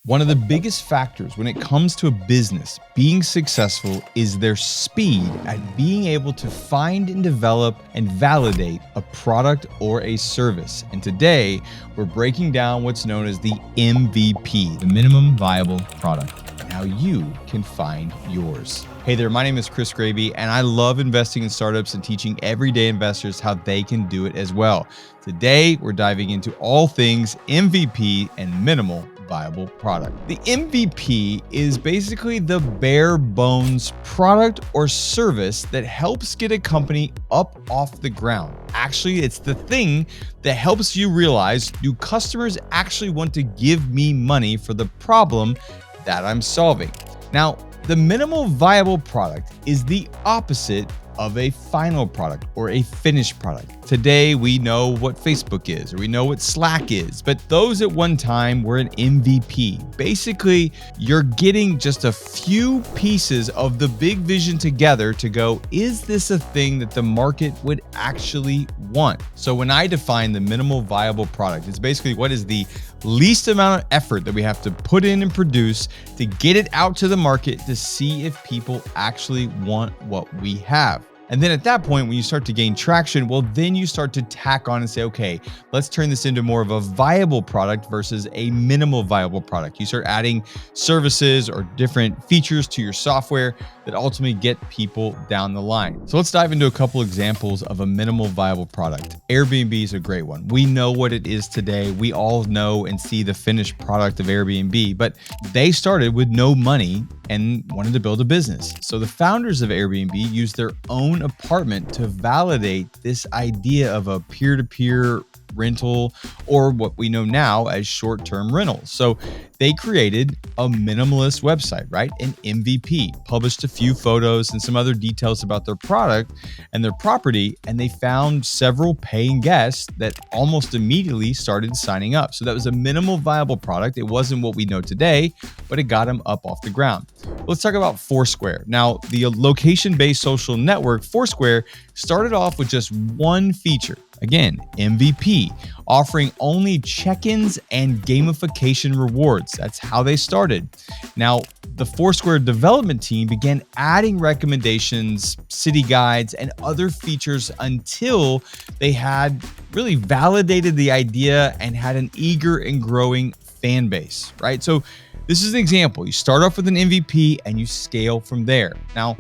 One of the biggest factors when it comes to a business being successful is their speed at being able to find and develop and validate a product or a service. And today, we're breaking down what's known as the MVP, the minimum viable product, and how you can find yours. Hey there, my name is thecrwd, and I love investing in startups and teaching everyday investors how they can do it as well. Today, we're diving into all things MVP and minimal viable product. The MVP is basically the bare bones product or service that helps get a company up off the ground. Actually, it's the thing that helps you realize, do customers actually want to give me money for the problem that I'm solving? Now, the minimal viable product is the opposite of a final product or a finished product. Today, we know what Facebook is, or we know what Slack is, but those at one time were an MVP. Basically, you're getting just a few pieces of the big vision together to go, is this a thing that the market would actually want? So when I define the minimal viable product, it's basically what is the least amount of effort that we have to put in and produce to get it out to the market to see if people actually want what we have. And then at that point, when you start to gain traction, well, then you start to tack on and say, okay, let's turn this into more of a viable product versus a minimal viable product. You start adding services or different features to your software that ultimately get people down the line. So let's dive into a couple examples of a minimal viable product. Airbnb is a great one. We know what it is today. We all know and see the finished product of Airbnb, but they started with no money and wanted to build a business. So the founders of Airbnb used their own apartment to validate this idea of a peer-to-peer rental, or what we know now as short-term rentals. So they created a minimalist website, right? An MVP, published a few photos and some other details about their product and their property, and they found several paying guests that almost immediately started signing up. So that was a minimal viable product. It wasn't what we know today, but it got them up off the ground. Let's talk about Foursquare. Now, the location-based social network, Foursquare, started off with just one feature. Again, MVP, offering only check-ins and gamification rewards. That's how they started. Now, the Foursquare development team began adding recommendations, city guides, and other features until they had really validated the idea and had an eager and growing fan base, right? So this is an example. You start off with an MVP and you scale from there. Now,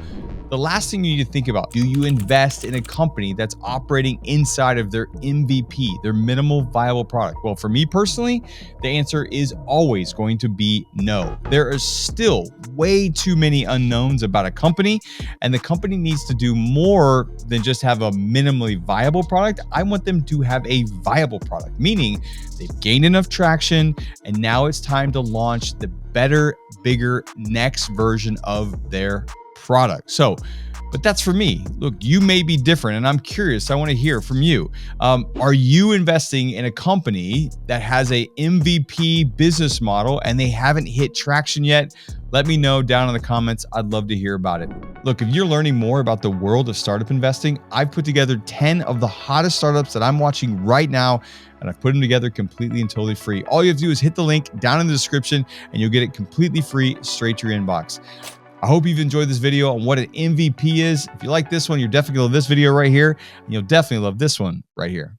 the last thing you need to think about, do you invest in a company that's operating inside of their MVP, their minimal viable product? Well, for me personally, the answer is always going to be no. There are still way too many unknowns about a company, and the company needs to do more than just have a minimally viable product. I want them to have a viable product, meaning they've gained enough traction, and now it's time to launch the better, bigger next version of their product. So, but that's for me. Look, you may be different, and I'm curious. I want to hear from you. Are you investing in a company that has a MVP business model and they haven't hit traction yet? Let me know down in the comments. I'd love to hear about it. Look, if you're learning more about the world of startup investing, I've put together 10 of the hottest startups that I'm watching right now, and I've put them together completely and totally free. All you have to do is hit the link down in the description, and you'll get it completely free straight to your inbox. I hope you've enjoyed this video on what an MVP is. If you like this one, you're definitely gonna love this video right here, and you'll definitely love this one right here.